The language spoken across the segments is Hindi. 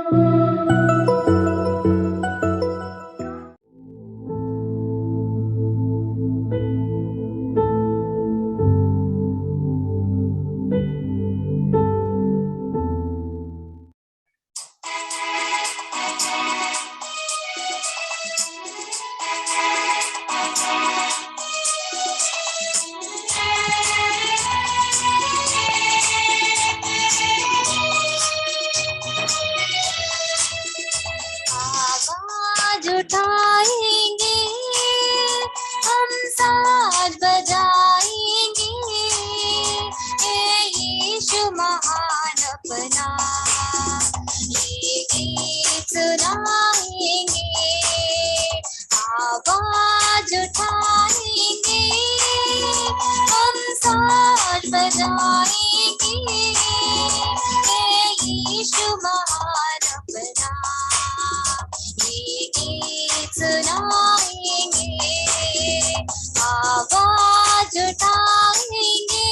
आवाज उठाएंगे हम, साज बजाएंगे, यीशु महान अपना ये गीत सुनाएंगे। आवाज उठाएंगे हम, साज बजाएंगे, यीशु महान अपना ये गीत सुनाएंगे। आवाज उठाएंगे।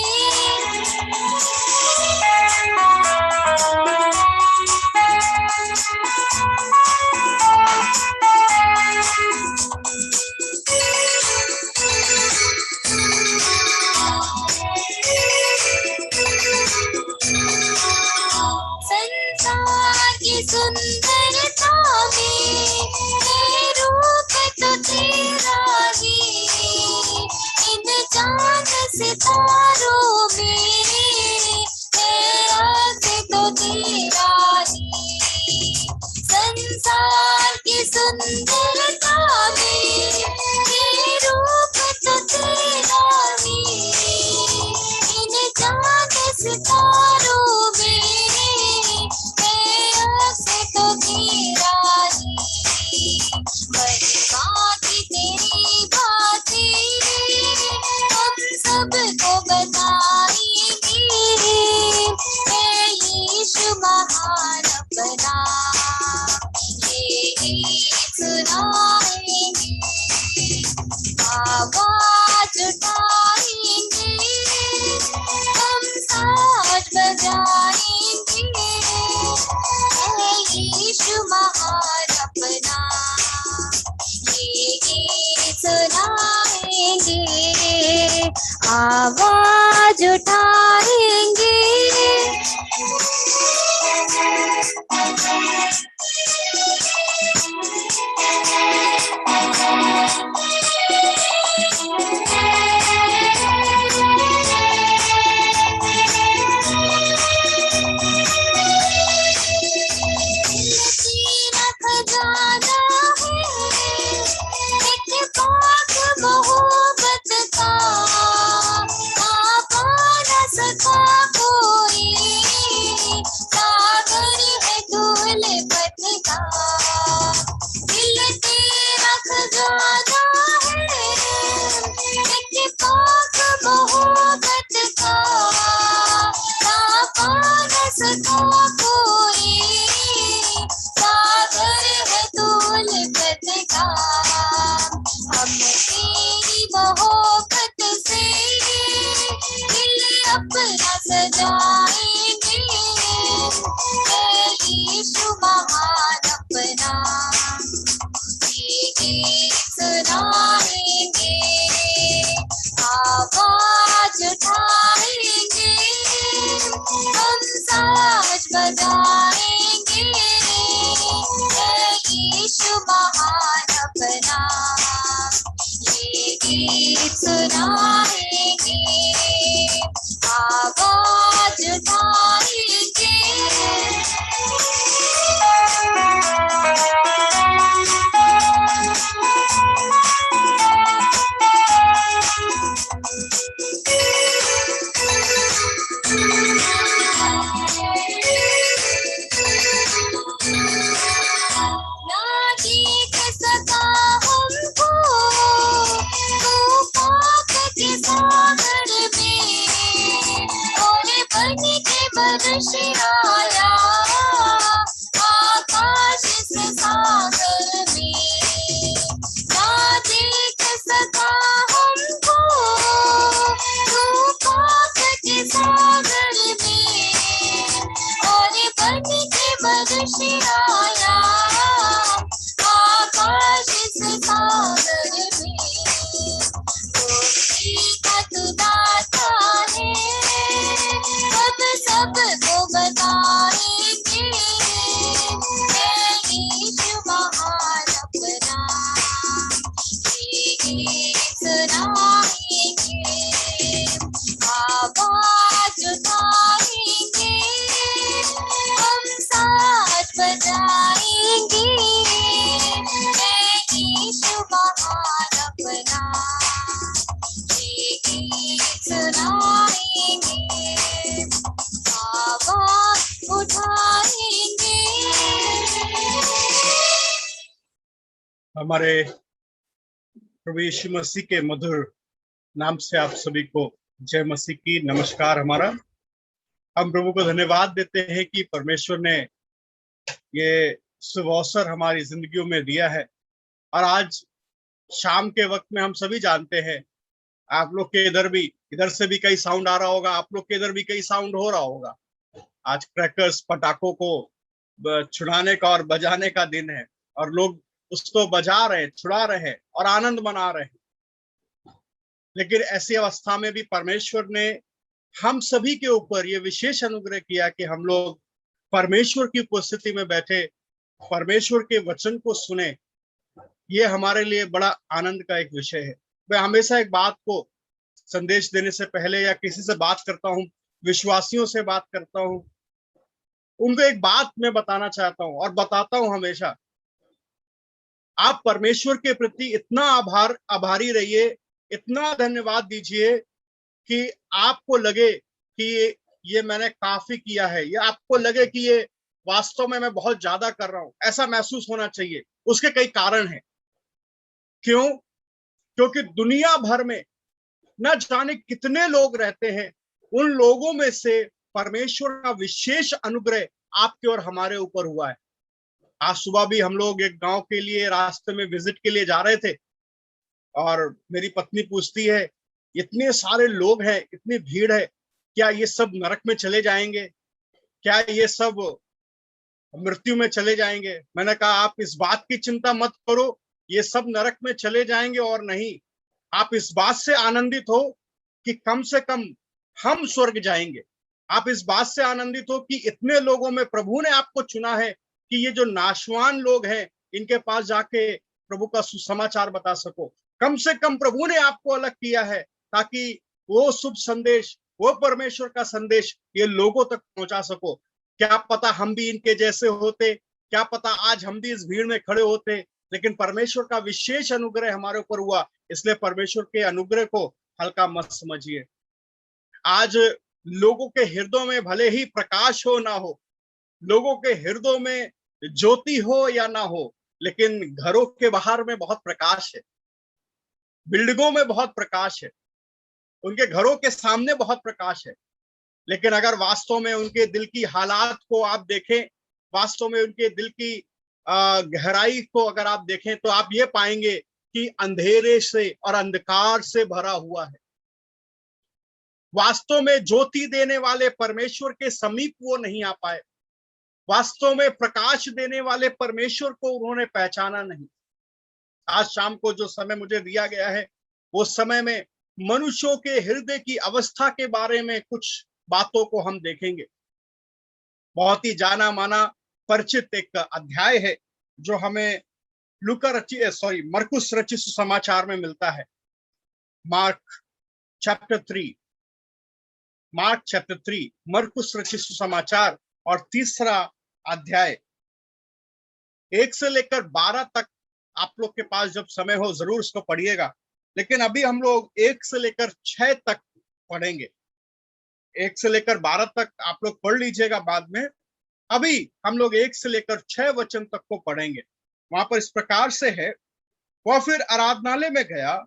संसार की सुंदरता में ये रूप तो तेरा ही, इन चांद सितारों में ये अर्थ तो तेरा ही। संसार की सुंदरता में ये रूप तो तेरा ही, इन चांद सितारों में तो तेरा ही। महिमा की तेरी बातें हम सबको बताएंगे, यीशु महान अपना ये गीत सुनाएंगे। आवाज उठाएंगे हम, साज बजाएंगे, यीशु महान अपना ये गीत सुनाएंगे। आवाज उठाएंगे। सजाएंगे यीशु महान अपना ये गीत सुनाएंगे। आवाज उठाएंगे हम साज बजाएंगे यीशु महान अपना ये गीत सुनाएंगे। आवाज उठाएंगे। ना देख सका हमको तूफान के आया आकाश से सागर में, कोई दाता है अब सबको बताएंगे, यीशु महान अपना ये गीत सुनाएंगे, आवाज उठाएंगे, हम साथ बजाएंगे, यीशु महान अपना ये गीत सुनाएंगे, आवाज उठाएंगे। हमारे प्रभु यीशु मसीह के मधुर नाम से आप सभी को जय मसीह की नमस्कार। हमारा हम प्रभु को धन्यवाद देते हैं कि परमेश्वर ने ये शुभ अवसर हमारी जिंदगियों में दिया है। और आज शाम के वक्त में हम सभी जानते हैं, आप लोग के इधर से भी कई साउंड आ रहा होगा, आप लोग के इधर भी कई साउंड हो रहा होगा। आज क्रैकर्स पटाखों को छुड़ाने का और बजाने का दिन है और लोग उसको बजा रहे, छुड़ा रहे और आनंद मना रहे। लेकिन ऐसी अवस्था में भी परमेश्वर ने हम सभी के ऊपर ये विशेष अनुग्रह किया कि हम लोग परमेश्वर की उपस्थिति में बैठे परमेश्वर के वचन को सुने। ये हमारे लिए बड़ा आनंद का एक विषय है। मैं हमेशा एक बात को संदेश देने से पहले या किसी से बात करता हूँ, विश्वासियों से बात करता हूँ, उनको एक बात मैं बताना चाहता हूँ और बताता हूँ हमेशा। आप परमेश्वर के प्रति इतना आभारी रहिए, इतना धन्यवाद दीजिए कि आपको लगे कि ये मैंने काफी किया है, या आपको लगे कि ये वास्तव में मैं बहुत ज्यादा कर रहा हूं। ऐसा महसूस होना चाहिए। उसके कई कारण हैं। क्यों? क्योंकि दुनिया भर में न जाने कितने लोग रहते हैं, उन लोगों में से परमेश्वर का विशेष अनुग्रह आपके और हमारे ऊपर हुआ है। आज सुबह भी हम लोग एक गांव के लिए रास्ते में विजिट के लिए जा रहे थे और मेरी पत्नी पूछती है, इतने सारे लोग हैं, इतनी भीड़ है, क्या ये सब नरक में चले जाएंगे? क्या ये सब मृत्यु में चले जाएंगे? मैंने कहा, आप इस बात की चिंता मत करो, ये सब नरक में चले जाएंगे और नहीं, आप इस बात से आनंदित हो कि कम से कम हम स्वर्ग जाएंगे। आप इस बात से आनंदित हो कि इतने लोगों में प्रभु ने आपको चुना है कि ये जो नाशवान लोग हैं, इनके पास जाके प्रभु का सुसमाचार बता सको। कम से कम प्रभु ने आपको अलग किया है ताकि वो शुभ संदेश, वो परमेश्वर का संदेश ये लोगों तक पहुंचा सको। क्या पता हम भी इनके जैसे होते, क्या पता आज हम भी इस भीड़ में खड़े होते, लेकिन परमेश्वर का विशेष अनुग्रह हमारे ऊपर हुआ, इसलिए परमेश्वर के अनुग्रह को हल्का मत समझिए। आज लोगों के हृदयों में भले ही प्रकाश हो ना हो, लोगों के हृदयों में ज्योति हो या ना हो, लेकिन घरों के बाहर में बहुत प्रकाश है, बिल्डिंगों में बहुत प्रकाश है, उनके घरों के सामने बहुत प्रकाश है। लेकिन अगर वास्तव में उनके दिल की हालात को आप देखें, वास्तव में उनके दिल की गहराई को अगर आप देखें, तो आप ये पाएंगे कि अंधेरे से और अंधकार से भरा हुआ है। वास्तव में ज्योति देने वाले परमेश्वर के समीप वो नहीं आ पाए। वास्तव में प्रकाश देने वाले परमेश्वर को उन्होंने पहचाना नहीं। आज शाम को जो समय मुझे दिया गया है, वो समय में मनुष्यों के हृदय की अवस्था के बारे में कुछ बातों को हम देखेंगे। बहुत ही जाना माना परिचित एक अध्याय है जो हमें मरकुस रचित सुसमाचार में मिलता है। मार्क चैप्टर 3, मरकुस रचित सुसमाचार और 3रा अध्याय 1 से लेकर 12 तक। आप लोग के पास जब समय हो जरूर इसको पढ़िएगा, लेकिन अभी हम लोग 1 से लेकर 6 तक पढ़ेंगे। 1 से लेकर 12 तक आप लोग पढ़ लीजिएगा बाद में। अभी हम लोग 1 से लेकर 6 वचन तक को पढ़ेंगे। वहां पर इस प्रकार से है, वह फिर आराधनालय में गया,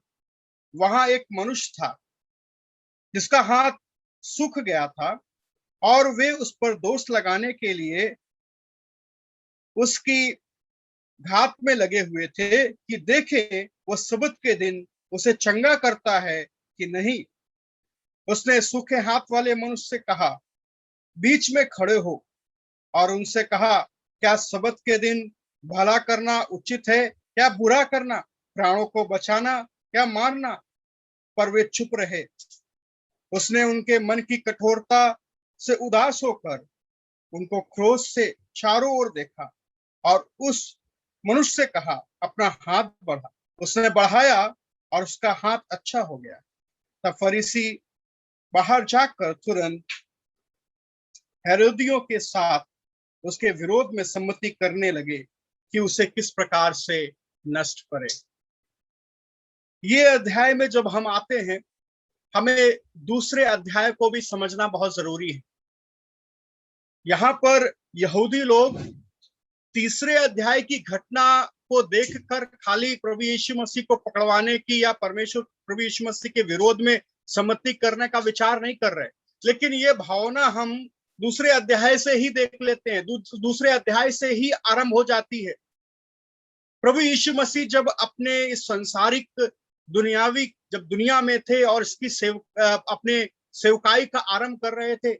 वहां एक मनुष्य था जिसका हाथ सूख गया था, और वे उस पर दोष लगाने के लिए उसकी घात में लगे हुए थे कि देखे वो सबत के दिन उसे चंगा करता है कि नहीं। उसने सूखे हाथ वाले मनुष्य से कहा, बीच में खड़े हो, और उनसे कहा, क्या सबत के दिन भला करना उचित है, क्या बुरा करना, प्राणों को बचाना या मारना? पर वे चुप रहे। उसने उनके मन की कठोरता से उदास होकर उनको क्रोध से चारों ओर देखा और उस मनुष्य से कहा, अपना हाथ बढ़ा। उसने बढ़ाया और उसका हाथ अच्छा हो गया। तब फरीसी बाहर जाकर तुरंत हेरोदियों के साथ उसके विरोध में सम्मति करने लगे कि उसे किस प्रकार से नष्ट करे। ये अध्याय में जब हम आते हैं, हमें दूसरे अध्याय को भी समझना बहुत जरूरी है। यहाँ पर यहूदी लोग तीसरे अध्याय की घटना को देखकर खाली प्रभु यीशु मसीह को पकड़वाने की या परमेश्वर प्रभु यीशु मसीह के विरोध में सम्मति करने का विचार नहीं कर रहे, लेकिन ये भावना हम दूसरे अध्याय से ही देख लेते हैं। दूसरे अध्याय से ही आरंभ हो जाती है। प्रभु यीशु मसीह जब अपने इस संसारिक दुनियावी जब दुनिया में थे और इसकी अपने सेवकाई का आरंभ कर रहे थे,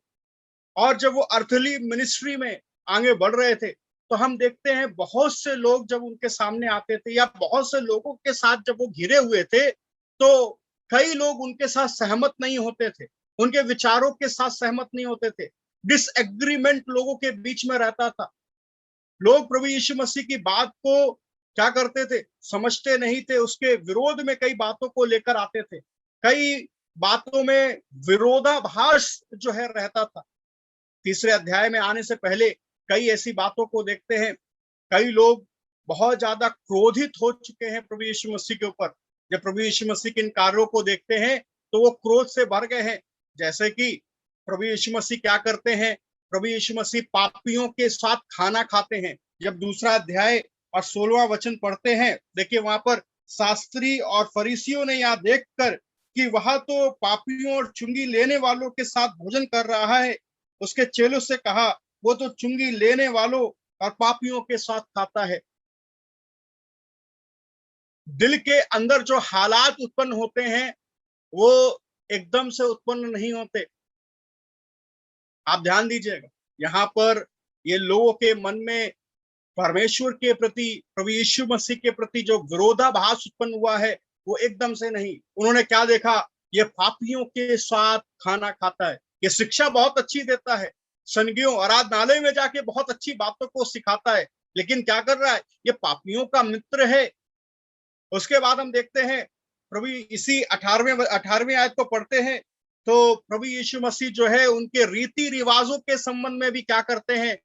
और जब वो अर्थली मिनिस्ट्री में आगे बढ़ रहे थे, तो हम देखते हैं बहुत से लोग जब उनके सामने आते थे या बहुत से लोगों के साथ जब वो घिरे हुए थे, तो कई लोग उनके साथ सहमत नहीं होते थे, उनके विचारों के साथ सहमत नहीं होते थे। डिसएग्रीमेंट लोगों के बीच में रहता था। लोग प्रभु यीशु मसीह की बात को क्या करते थे, समझते नहीं थे, उसके विरोध में कई बातों को लेकर आते थे। कई बातों में विरोधाभास जो है रहता था। तीसरे अध्याय में आने से पहले कई ऐसी बातों को देखते हैं। कई लोग बहुत ज्यादा क्रोधित हो चुके हैं प्रभु यीशु मसीह के ऊपर। जब प्रभु यीशु मसीह के इन कार्यों को देखते हैं तो वो क्रोध से भर गए हैं। जैसे कि प्रभु यीशु मसीह क्या करते हैं, प्रभु यीशु मसीह पापियों के साथ खाना खाते हैं। जब दूसरा अध्याय और 16वां वचन पढ़ते हैं, देखिए वहां पर शास्त्री और फरीसियों ने यह देखकर कि वह तो पापियों और चुंगी लेने वालों के साथ भोजन कर रहा है, उसके चेलों से कहा, वो तो चुंगी लेने वालों और पापियों के साथ खाता है। दिल के अंदर जो हालात उत्पन्न होते हैं वो एकदम से उत्पन्न नहीं होते। आप ध्यान दीजिएगा, यहाँ पर ये लोगों के मन में परमेश्वर के प्रति, प्रभु यीशु मसीह के प्रति जो विरोधाभास उत्पन्न हुआ है वो एकदम से नहीं। उन्होंने क्या देखा, ये पापियों के साथ खाना खाता है। ये शिक्षा बहुत अच्छी देता है, संगियों आराधनालय में जाके बहुत अच्छी बातों को सिखाता है, लेकिन क्या कर रहा है, ये पापियों का मित्र है। उसके बाद हम देखते हैं प्रभु इसी 18वें आयत को पढ़ते हैं तो प्रभु यीशु मसीह जो है उनके रीति रिवाजों के संबंध में भी क्या करते हैं,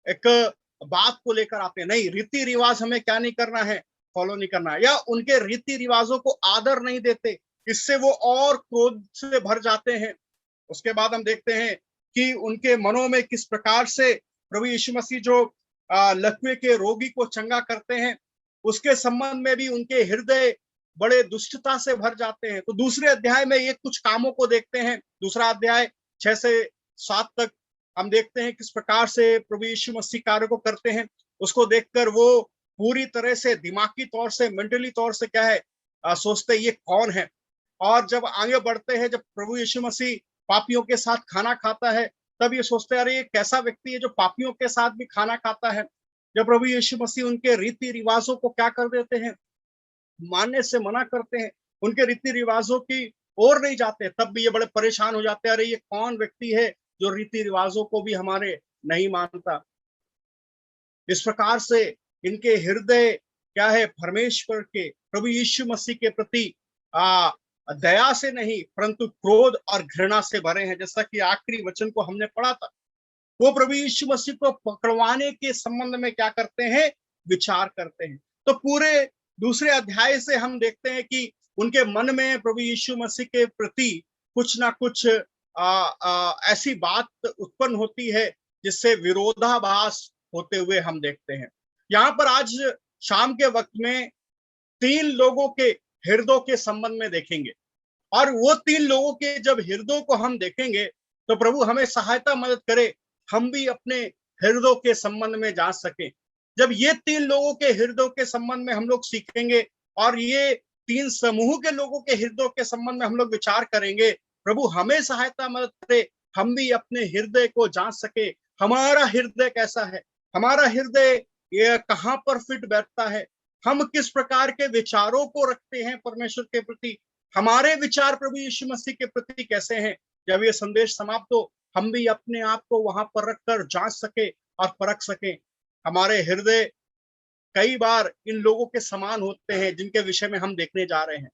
एक बात को लेकर आते हैं। नहीं, रीति रिवाज हमें क्या नहीं करना है, फॉलो नहीं करना है, या उनके रीति रिवाजों को आदर नहीं देते, इससे वो और क्रोध से भर जाते हैं। उसके बाद हम देखते हैं कि उनके मनों में किस प्रकार से प्रभु यीशु मसीह जो लकवे के रोगी को चंगा करते हैं, उसके संबंध में भी उनके हृदय बड़े दुष्टता से भर जाते हैं। तो दूसरे अध्याय में ये कुछ कामों को देखते हैं। दूसरा अध्याय 6 से 7 तक हम देखते हैं किस प्रकार से प्रभु यीशु मसीह कार्य को करते हैं। उसको देखकर वो पूरी तरह से दिमागी तौर से, मेंटली तौर से क्या है, सोचते ये कौन है। और जब आगे बढ़ते हैं, जब प्रभु यीशु मसीह पापियों के साथ खाना खाता है, तब ये सोचते हैं अरे ये कैसा व्यक्ति है जो पापियों के साथ भी खाना खाता है। जब प्रभु यीशु मसीह उनके रीति रिवाजों को क्या कर देते हैं, मानने से मना करते हैं, उनके रीति रिवाजों की ओर नहीं जाते, तब भी ये बड़े परेशान हो जाते हैं, अरे ये कौन व्यक्ति है जो रीति रिवाजों को भी हमारे नहीं मानता। इस प्रकार से इनके हृदय क्या है, परमेश्वर के, प्रभु यीशु मसीह के प्रति दया से नहीं परंतु क्रोध और घृणा से भरे हैं। जैसा कि आखिरी वचन को हमने पढ़ा था, वो प्रभु यीशु मसीह को पकड़वाने के संबंध में क्या करते हैं, विचार करते हैं। तो पूरे दूसरे अध्याय से हम देखते हैं कि उनके मन में प्रभु यीशु मसीह के प्रति कुछ ना कुछ ऐसी बात उत्पन्न होती है जिससे विरोधाभास होते हुए हम देखते हैं। यहाँ पर आज शाम के वक्त में 3 लोगों के हृदयों के संबंध में देखेंगे, और वो 3 लोगों के जब हृदयों को हम देखेंगे तो प्रभु हमें सहायता मदद करे, हम भी अपने हृदयों के संबंध में जान सके। जब ये 3 लोगों के हृदयों के संबंध में हम लोग सीखेंगे और ये 3 समूह के लोगों के हृदयों के संबंध में हम लोग विचार करेंगे, प्रभु हमें सहायता मदद करे, हम भी अपने हृदय को जान सके, हमारा हृदय कैसा है, हमारा हृदय ये कहाँ पर फिट बैठता है, हम किस प्रकार के विचारों को रखते हैं परमेश्वर के प्रति, हमारे विचार प्रभु यीशु मसीह के प्रति कैसे हैं। जब ये संदेश समाप्त हो, हम भी अपने आप को वहां पर रखकर जांच सके और परख सके। हमारे हृदय कई बार इन लोगों के समान होते हैं जिनके विषय में हम देखने जा रहे हैं।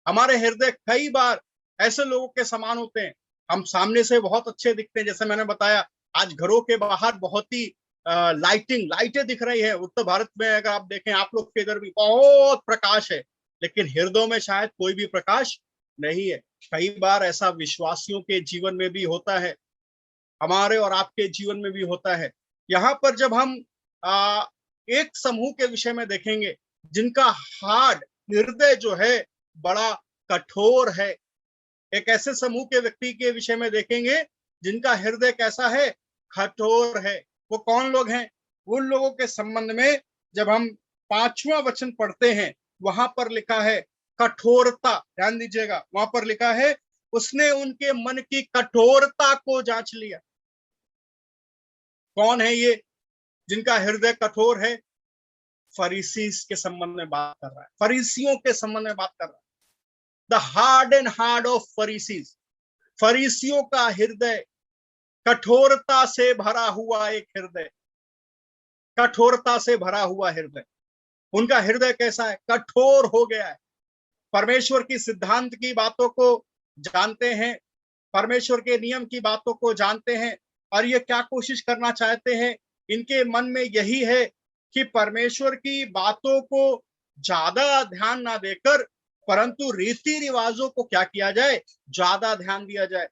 हमारे हृदय कई बार ऐसे लोगों के समान होते हैं, हम सामने से बहुत अच्छे दिखते हैं, जैसे मैंने बताया आज घरों के बाहर बहुत ही लाइटें दिख रही है। उत्तर भारत में अगर आप देखें, आप लोग के इधर भी बहुत प्रकाश है, लेकिन हृदयों में शायद कोई भी प्रकाश नहीं है। कई बार ऐसा विश्वासियों के जीवन में भी होता है, हमारे और आपके जीवन में भी होता है। यहाँ पर जब हम एक समूह के विषय में देखेंगे जिनका हार्ड हृदय जो है बड़ा कठोर है, एक ऐसे समूह के व्यक्ति के विषय में देखेंगे जिनका हृदय कैसा है, कठोर है। वो कौन लोग हैं? उन लोगों के संबंध में जब हम 5वां वचन पढ़ते हैं, वहां पर लिखा है कठोरता। ध्यान दीजिएगा, वहां पर लिखा है उसने उनके मन की कठोरता को जांच लिया। कौन है ये जिनका हृदय कठोर है? फरीसीस के संबंध में बात कर रहा है, फरीसियों के संबंध में बात कर रहा है। The hardened heart of Pharisees, फरीसियों का हृदय कठोरता से भरा हुआ एक हृदय, कठोरता से भरा हुआ हृदय। उनका हृदय कैसा है? कठोर हो गया है। परमेश्वर की सिद्धांत की बातों को जानते हैं, परमेश्वर के नियम की बातों को जानते हैं, और ये क्या कोशिश करना चाहते हैं, इनके मन में यही है कि परमेश्वर की बातों को ज्यादा ध्यान ना देकर परंतु रीति रिवाजों को क्या किया जाए, ज्यादा ध्यान दिया जाए।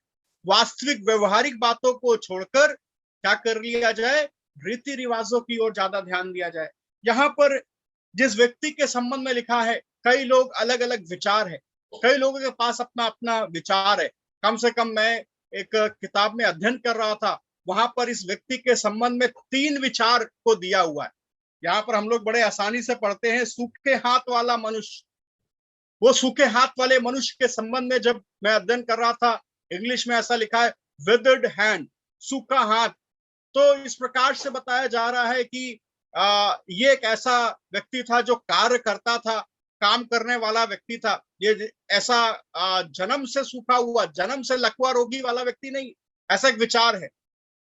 वास्तविक व्यवहारिक बातों को छोड़कर क्या कर लिया जाए, रीति रिवाजों की ओर ज्यादा ध्यान दिया जाए। यहाँ पर जिस व्यक्ति के संबंध में लिखा है, कई लोग अलग अलग विचार है, कई लोगों के पास अपना अपना विचार है। कम से कम मैं एक किताब में अध्ययन कर रहा था, वहां पर इस व्यक्ति के संबंध में 3 विचार को दिया हुआ है। यहाँ पर हम लोग बड़े आसानी से पढ़ते हैं सूखे हाथ वाला मनुष्य। वो सूखे हाथ वाले मनुष्य के संबंध में जब मैं अध्ययन कर रहा था, इंग्लिश में ऐसा लिखा है विदर्ड हैंड, सूखा हाथ। तो इस प्रकार से बताया जा रहा है कि ये एक ऐसा व्यक्ति था जो कार्य करता था, काम करने वाला व्यक्ति था। ये ऐसा जन्म से सूखा हुआ, जन्म से लकवा रोगी वाला व्यक्ति नहीं, ऐसा एक विचार है।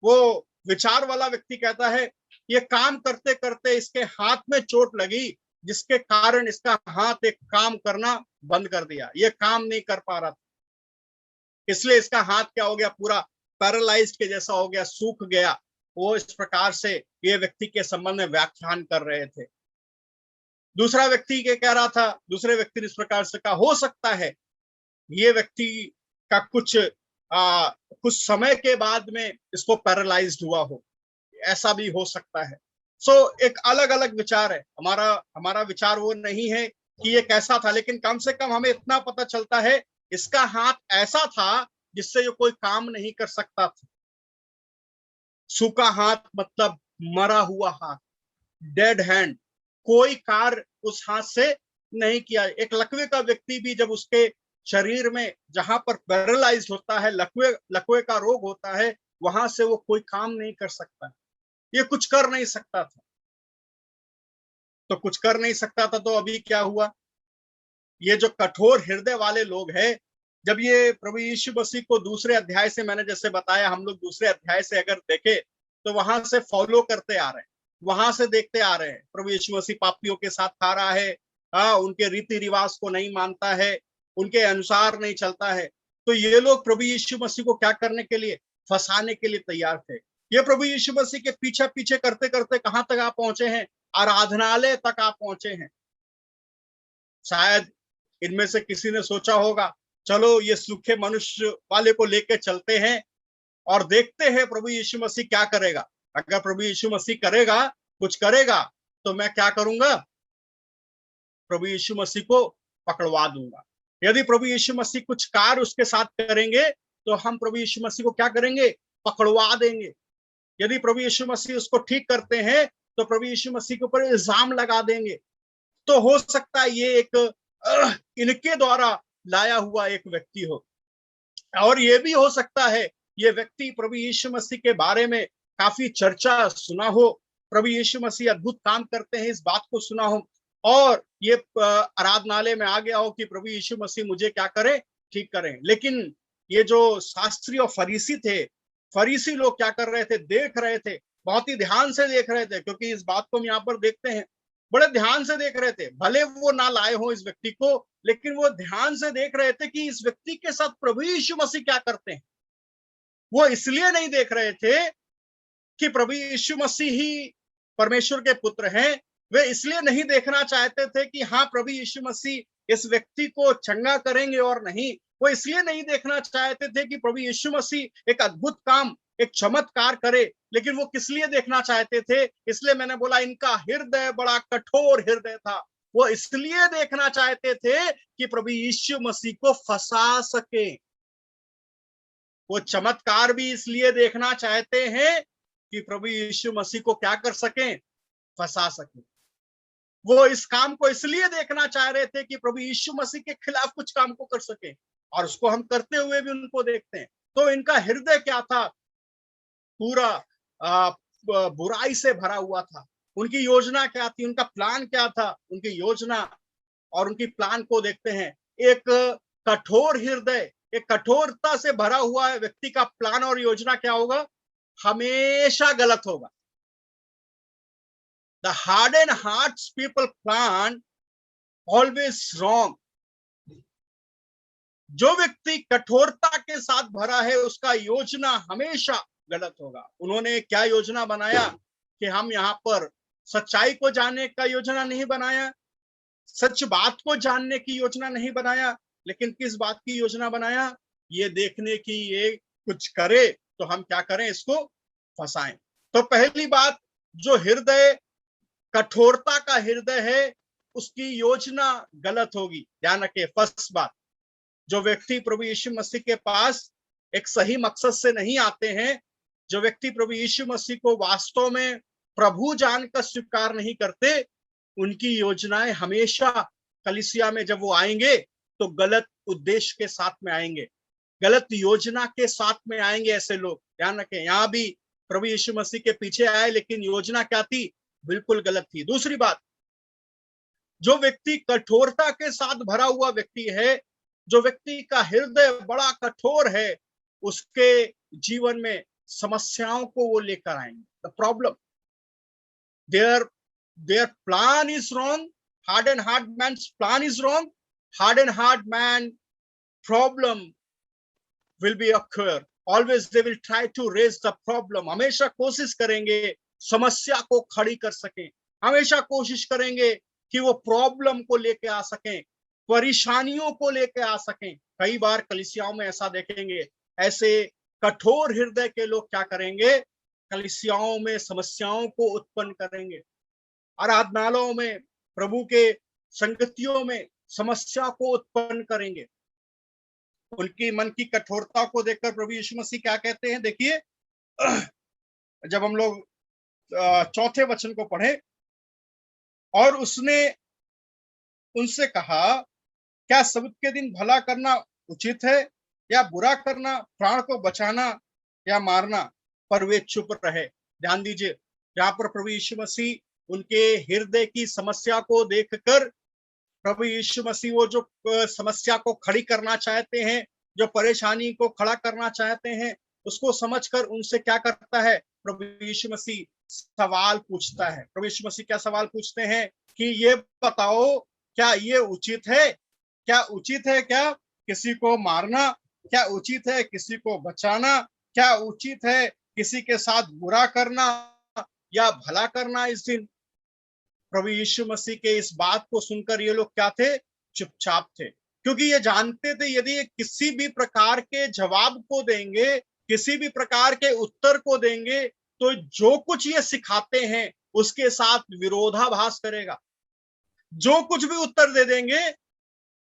वो विचार वाला व्यक्ति कहता है ये काम करते करते इसके हाथ में चोट लगी, जिसके कारण इसका हाथ एक काम करना बंद कर दिया, ये काम नहीं कर पा रहा था, इसलिए इसका हाथ क्या हो गया, पूरा पैरालाइज्ड के जैसा हो गया, सूख गया। वो इस प्रकार से ये व्यक्ति के संबंध में व्याख्यान कर रहे थे। दूसरा व्यक्ति क्या कह रहा था, दूसरे व्यक्ति ने इस प्रकार से कहा हो सकता है ये व्यक्ति का कुछ समय के बाद में इसको पैरालाइज्ड हुआ हो, ऐसा भी हो सकता है। एक अलग अलग विचार है। हमारा विचार वो नहीं है कि ये कैसा था, लेकिन कम से कम हमें इतना पता चलता है इसका हाथ ऐसा था जिससे ये कोई काम नहीं कर सकता था। सूखा हाथ मतलब मरा हुआ हाथ, डेड हैंड, कोई कार्य उस हाथ से नहीं किया। एक लकवे का व्यक्ति भी जब उसके शरीर में जहां पर पैरालाइज होता है, लकवे का रोग होता है, वहां से वो कोई काम नहीं कर सकता, ये कुछ कर नहीं सकता था। तो कुछ कर नहीं सकता था, तो अभी क्या हुआ, ये जो कठोर हृदय वाले लोग हैं, जब ये प्रभु यीशु मसीह को दूसरे अध्याय से, मैंने जैसे बताया, हम लोग दूसरे अध्याय से अगर देखें तो वहां से फॉलो करते आ रहे हैं, वहां से देखते आ रहे हैं प्रभु यीशु मसीह पापियों के साथ खा रहा है, उनके रीति रिवाज को नहीं मानता है, उनके अनुसार नहीं चलता है। तो ये लोग प्रभु यीशु मसीह को क्या करने के लिए, फंसाने के लिए तैयार थे। ये प्रभु यीशु मसीह के पीछे पीछे करते करते कहां तक आप पहुंचे हैं, आराधनालय तक आप पहुंचे हैं। शायद इनमें से किसी ने सोचा होगा चलो ये सूखे मनुष्य वाले को लेके चलते हैं और देखते हैं प्रभु यीशु मसीह क्या करेगा। अगर प्रभु यीशु मसीह करेगा, कुछ करेगा, तो मैं क्या करूंगा, प्रभु यीशु मसीह को पकड़वा दूंगा। यदि प्रभु यीशु मसीह कुछ कार्य उसके साथ करेंगे तो हम प्रभु यीशु मसीह को क्या करेंगे, पकड़वा देंगे। यदि प्रभु यीशु मसीह उसको ठीक करते हैं तो प्रभु यीशु मसीह के ऊपर इल्जाम लगा देंगे। तो हो सकता है ये एक इनके द्वारा लाया हुआ एक व्यक्ति हो, और ये भी हो सकता है ये व्यक्ति प्रभु यीशु मसीह के बारे में काफी चर्चा सुना हो, प्रभु यीशु मसीह अद्भुत काम करते हैं इस बात को सुना हो, और ये आराधनालय में आ गया हो कि प्रभु यीशु मसीह मुझे क्या करे, ठीक करें। लेकिन ये जो शास्त्री और फरीसी थे, फरीसी लोग क्या कर रहे थे, देख रहे थे, बहुत ही ध्यान से देख रहे थे, क्योंकि इस बात को हम यहाँ पर देखते हैं, बड़े ध्यान से देख रहे थे। भले वो ना लाए हो इस व्यक्ति को, लेकिन वो ध्यान से देख रहे थे कि इस व्यक्ति के साथ प्रभु यीशु मसीह क्या करते हैं। वो इसलिए नहीं देख रहे थे कि प्रभु यीशु मसीह ही परमेश्वर के पुत्र हैं, वे इसलिए नहीं देखना चाहते थे कि हाँ प्रभु यीशु मसीह इस व्यक्ति को चंगा करेंगे और नहीं, वो इसलिए नहीं देखना चाहते थे कि प्रभु यीशु मसीह एक अद्भुत काम, एक चमत्कार करे, लेकिन वो किस लिए देखना चाहते थे, इसलिए मैंने बोला इनका हृदय बड़ा कठोर हृदय था। वो इसलिए देखना चाहते थे कि प्रभु यीशु मसीह को फंसा सके। वो चमत्कार भी इसलिए देखना चाहते हैं कि प्रभु यीशु मसीह को क्या कर सकें, फंसा सकें। वो इस काम को इसलिए देखना चाह रहे थे कि प्रभु यीशु मसीह के खिलाफ कुछ काम को कर सके, और उसको हम करते हुए भी उनको देखते हैं। तो इनका हृदय क्या था, पूरा बुराई से भरा हुआ था। उनकी योजना क्या थी, उनका प्लान क्या था, उनकी योजना और उनकी प्लान को देखते हैं। एक कठोर हृदय, एक कठोरता से भरा हुआ व्यक्ति का प्लान और योजना क्या होगा, हमेशा गलत होगा। The hardened hearts people plan always wrong. जो व्यक्ति कठोरता के साथ भरा है उसका योजना हमेशा गलत होगा। उन्होंने क्या योजना बनाया कि हम यहाँ पर सच्चाई को जानने का योजना नहीं बनाया, सच बात को जानने की योजना नहीं बनाया, लेकिन किस बात की योजना बनाया, ये देखने की ये कुछ करे तो हम क्या करें, इसको फंसाएं। तो पहली बात, जो हृदय कठोरता का हृदय है उसकी योजना गलत होगी। ध्यान रखिए, फर्स्ट बात, जो व्यक्ति प्रभु यीशु मसीह के पास एक सही मकसद से नहीं आते हैं, जो व्यक्ति प्रभु यीशु मसीह को वास्तव में प्रभु जानकर स्वीकार नहीं करते, उनकी योजनाएं हमेशा कलीसिया में जब वो आएंगे तो गलत उद्देश्य के साथ में आएंगे, गलत योजना के साथ में आएंगे। ऐसे लोग, ध्यान रखें, यहाँ भी प्रभु यीशु मसीह के पीछे आए, लेकिन योजना क्या थी, बिल्कुल गलत थी। दूसरी बात, जो व्यक्ति कठोरता के साथ भरा हुआ व्यक्ति है, जो व्यक्ति का हृदय बड़ा कठोर है, उसके जीवन में समस्याओं को वो लेकर आएंगे। The problem, their plan is wrong. Hardened heart man's plan is wrong. Hardened heart man problem will be occur. Always they will try to raise the problem. हमेशा कोशिश करेंगे समस्या को खड़ी कर सकें, हमेशा कोशिश करेंगे कि वो प्रॉब्लम को लेके आ सकें, परेशानियों को लेके आ सकें। कई बार कलीसियाओं में ऐसा देखेंगे, ऐसे कठोर हृदय के लोग क्या करेंगे, कलीसियाओं में समस्याओं को उत्पन्न करेंगे, आराधनालयों में, प्रभु के संगतियों में समस्या को उत्पन्न करेंगे। उनकी मन की कठोरता को देखकर प्रभु यीशु मसीह क्या कहते हैं, देखिए, जब हम लोग चौथे वचन को पढ़े, और उसने उनसे कहा, क्या सबत के दिन भला करना उचित है या बुरा करना, प्राण को बचाना या मारना? पर वे चुप रहे। ध्यान दीजिए, यहाँ पर प्रभु यीशु मसीह उनके हृदय की समस्या को देखकर, प्रभु यीशु मसीह वो जो समस्या को खड़ी करना चाहते हैं, जो परेशानी को खड़ा करना चाहते हैं, उसको समझकर उनसे क्या करता है, प्रभु यीशु मसीह सवाल पूछता है। प्रभु यीशु मसीह क्या सवाल पूछते हैं कि ये बताओ, क्या ये उचित है, क्या उचित है क्या किसी को मारना, क्या उचित है किसी को बचाना, क्या उचित है किसी के साथ बुरा करना या भला करना? इस दिन प्रभु यीशु मसीह के इस बात को सुनकर ये लोग क्या थे, चुपचाप थे, क्योंकि ये जानते थे यदि ये किसी भी प्रकार के जवाब को देंगे, किसी भी प्रकार के उत्तर को देंगे, तो जो कुछ ये सिखाते हैं उसके साथ विरोधाभास करेगा। जो कुछ भी उत्तर दे देंगे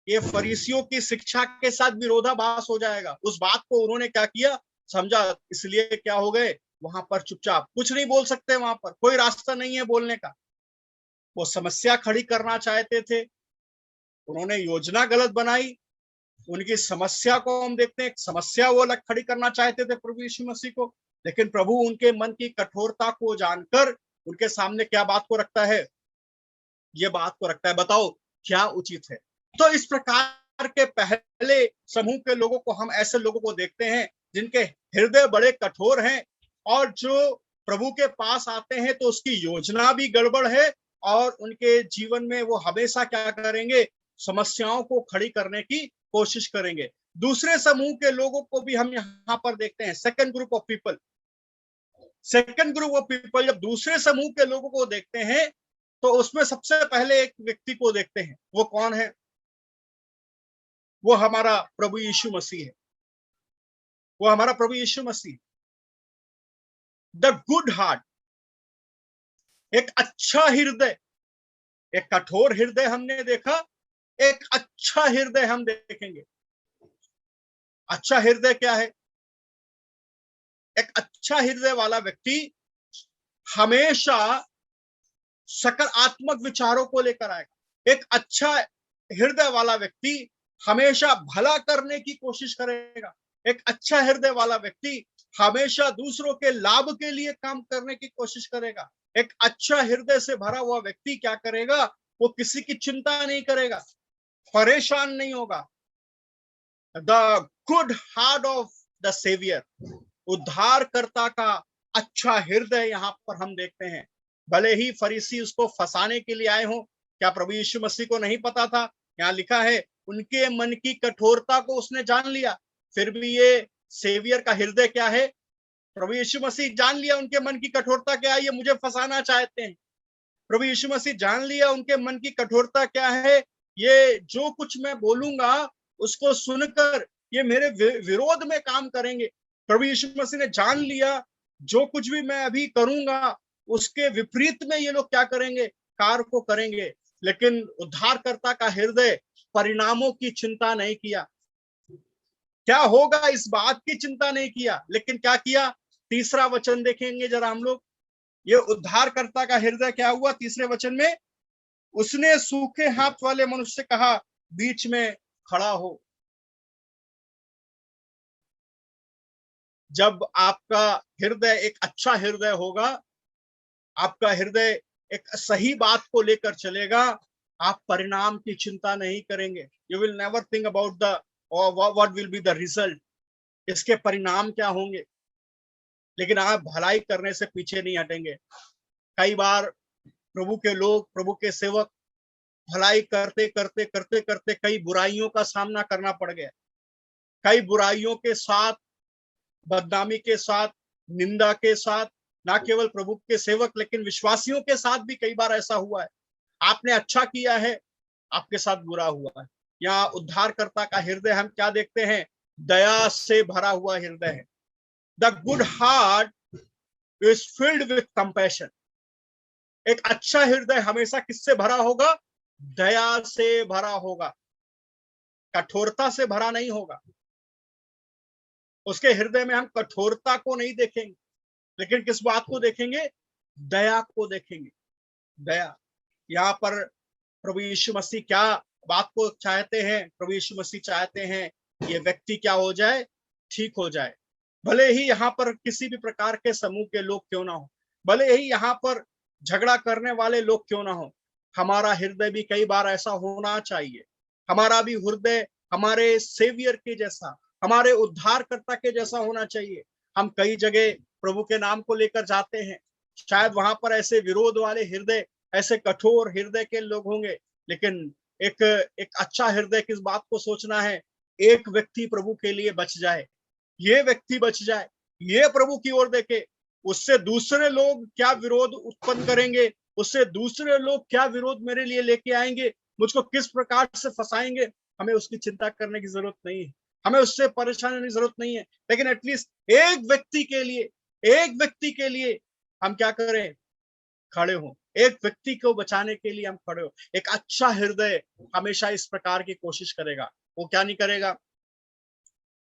ये फरीसियों की शिक्षा के साथ विरोधाभास हो जाएगा। उस बात को उन्होंने क्या किया, समझा, इसलिए क्या हो गए, वहां पर चुपचाप, कुछ नहीं बोल सकते, वहां पर कोई रास्ता नहीं है बोलने का। वो समस्या खड़ी करना चाहते थे, उन्होंने योजना गलत बनाई। उनकी समस्या को हम देखते हैं, समस्या वो अलग खड़ी करना चाहते थे प्रभु यीशु मसीह को, लेकिन प्रभु उनके मन की कठोरता को जानकर उनके सामने क्या बात को रखता है? ये बात को रखता है, बताओ क्या उचित है। तो इस प्रकार के पहले समूह के लोगों को हम ऐसे लोगों को देखते हैं जिनके हृदय बड़े कठोर हैं, और जो प्रभु के पास आते हैं तो उसकी योजना भी गड़बड़ है, और उनके जीवन में वो हमेशा क्या करेंगे? समस्याओं को खड़ी करने की कोशिश करेंगे। दूसरे समूह के लोगों को भी हम यहाँ पर देखते हैं, second group of people. Second group of people जब दूसरे समूह के लोगों को देखते हैं तो उसमें सबसे पहले एक व्यक्ति को देखते हैं। वो कौन है? वो हमारा प्रभु यीशु मसीह है। वो हमारा प्रभु यीशु मसीह। द गुड हार्ट, एक अच्छा हृदय। एक कठोर हृदय हमने देखा, एक अच्छा हृदय हम देखेंगे। अच्छा हृदय क्या है? एक अच्छा हृदय वाला व्यक्ति हमेशा सकारात्मक विचारों को लेकर आएगा। एक अच्छा हृदय वाला व्यक्ति हमेशा भला करने की कोशिश करेगा। एक अच्छा हृदय वाला व्यक्ति हमेशा दूसरों के लाभ के लिए काम करने की कोशिश करेगा। एक अच्छा हृदय से भरा हुआ व्यक्ति क्या करेगा? वो किसी की चिंता नहीं करेगा, परेशान नहीं होगा। The good heart of the saviour, उद्धारकर्ता का अच्छा हृदय यहाँ पर हम देखते हैं। भले ही फरीसी उसको फंसाने के लिए आए हों, क्या प्रभु यीशु मसीह को नहीं पता था? यहाँ लिखा है उनके मन की कठोरता को उसने जान लिया। फिर भी ये सेवियर का हृदय क्या है? प्रभु यीशु मसीह जान लिया उनके मन की कठोरता क्या है, ये मुझे फंसाना चाहते हैं। प्रभु यीशु मसीह जान लिया उनके मन की कठोरता क्या है, ये जो कुछ मैं बोलूंगा उसको सुनकर ये मेरे विरोध में काम करेंगे। प्रभु यीशु मसीह ने जान लिया जो कुछ भी मैं अभी करूंगा उसके विपरीत में ये लोग क्या करेंगे? कार्य को करेंगे। लेकिन उद्धारकर्ता का हृदय परिणामों की चिंता नहीं किया, क्या होगा इस बात की चिंता नहीं किया, लेकिन क्या किया? तीसरा वचन देखेंगे जरा हम लोग। ये उद्धारकर्ता का हृदय क्या हुआ? तीसरे वचन में, उसने सूखे हाथ वाले मनुष्य से कहा, बीच में खड़ा हो। जब आपका हृदय एक अच्छा हृदय होगा, आपका हृदय एक सही बात को लेकर चलेगा, आप परिणाम की चिंता नहीं करेंगे। You will never think about the what will be the result, इसके परिणाम क्या होंगे, लेकिन आप भलाई करने से पीछे नहीं हटेंगे। कई बार प्रभु के लोग, प्रभु के सेवक भलाई करते करते करते करते कई बुराइयों का सामना करना पड़ गया। कई बुराइयों के साथ, बदनामी के साथ, निंदा के साथ, ना केवल प्रभु के सेवक लेकिन विश्वासियों के साथ भी कई बार ऐसा हुआ है। आपने अच्छा किया है, आपके साथ बुरा हुआ है। यहाँ उद्धारकर्ता का हृदय हम क्या देखते हैं? दया से भरा हुआ हृदय है। The good heart is filled with compassion. एक अच्छा हृदय हमेशा किससे भरा होगा? दया से भरा होगा, कठोरता से भरा नहीं होगा। उसके हृदय में हम कठोरता को नहीं देखेंगे, लेकिन किस बात को देखेंगे? दया को देखेंगे। दया। यहाँ पर प्रभु यीशु मसीह क्या बात को चाहते हैं? प्रभु यीशु मसीह चाहते हैं ये व्यक्ति क्या हो जाए? ठीक हो जाए। भले ही यहाँ पर किसी भी प्रकार के समूह के लोग क्यों ना हो, भले ही यहाँ पर झगड़ा करने वाले लोग क्यों ना हो, हमारा हृदय भी कई बार ऐसा होना चाहिए। हमारा भी हृदय हमारे सेवियर के जैसा, हमारे उद्धारकर्ता के जैसा होना चाहिए। हम कई जगह प्रभु के नाम को लेकर जाते हैं, शायद वहां पर ऐसे विरोध वाले हृदय, ऐसे कठोर हृदय के लोग होंगे, लेकिन एक अच्छा हृदय किस बात को सोचना है? एक व्यक्ति प्रभु के लिए बच जाए, ये व्यक्ति बच जाए, ये प्रभु की ओर देखे, उससे दूसरे लोग क्या विरोध उत्पन्न करेंगे, उससे दूसरे लोग क्या विरोध मेरे लिए लेके आएंगे, मुझको किस प्रकार से फंसाएंगे, हमें उसकी चिंता करने की जरूरत नहीं है, हमें उससे परेशान होने की जरूरत नहीं है। लेकिन एटलीस्ट एक व्यक्ति के लिए हम क्या करें? खड़े हो। एक व्यक्ति को बचाने के लिए हम खड़े हो। एक अच्छा हृदय हमेशा इस प्रकार की कोशिश करेगा। वो क्या नहीं करेगा?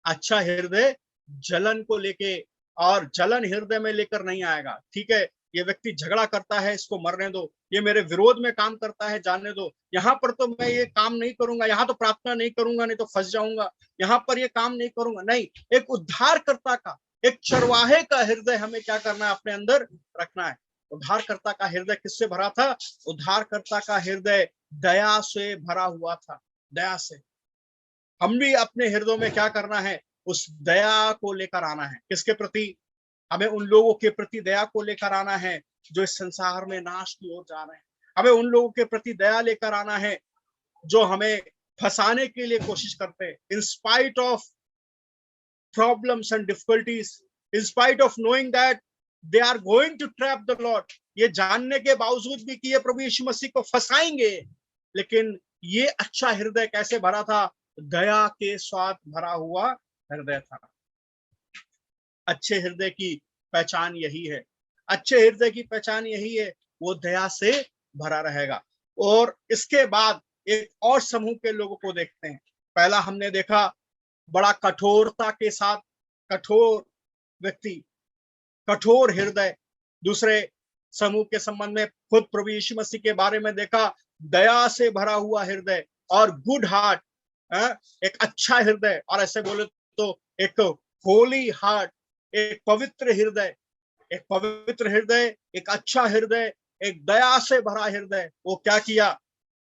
अच्छा हृदय जलन को लेके, और जलन हृदय में लेकर नहीं आएगा। ठीक है, ये व्यक्ति झगड़ा करता है, इसको मरने दो, ये मेरे विरोध में काम करता है, जाने दो, यहाँ पर तो मैं ये काम नहीं करूंगा, यहाँ तो प्रार्थना नहीं करूंगा, नहीं तो फंस जाऊंगा, यहाँ पर ये काम नहीं करूंगा। नहीं, एक उद्धारकर्ता का एक चरवाहे का हृदय हमें क्या करना है, अपने अंदर रखना है। उद्धारकर्ता का हृदय किससे भरा था? उद्धारकर्ता का हृदय दया से भरा हुआ था, दया से। हम भी अपने हृदय में क्या करना है? उस दया को लेकर आना है। किसके प्रति? हमें उन लोगों के प्रति दया को लेकर आना है जो इस संसार में नाश की ओर जा रहे हैं। हमें उन लोगों के प्रति दया लेकर आना है जो हमें फंसाने के लिए कोशिश करते हैं। In spite of problems and difficulties, in spite of knowing that they are going to trap the Lord, ये जानने के बावजूद भी कि ये प्रभु यीशु मसीह को फंसाएंगे, लेकिन ये अच्छा हृदय कैसे भरा था? दया के स्वाद भरा हुआ हृदय था। अच्छे हृदय की पहचान यही है, अच्छे हृदय की पहचान यही है, वो दया से भरा रहेगा। और इसके बाद एक और समूह के लोगों को देखते हैं। पहला हमने देखा बड़ा कठोरता के साथ, कठोर व्यक्ति, कठोर हृदय। दूसरे समूह के संबंध में खुद प्रभु यीशु मसीह के बारे में देखा, दया से भरा हुआ हृदय और गुड हार्ट, एक अच्छा हृदय, और ऐसे बोले तो एक होली हार्ट, एक पवित्र हृदय, एक पवित्र हृदय, एक अच्छा हृदय, एक दया से भरा हृदय। वो क्या किया?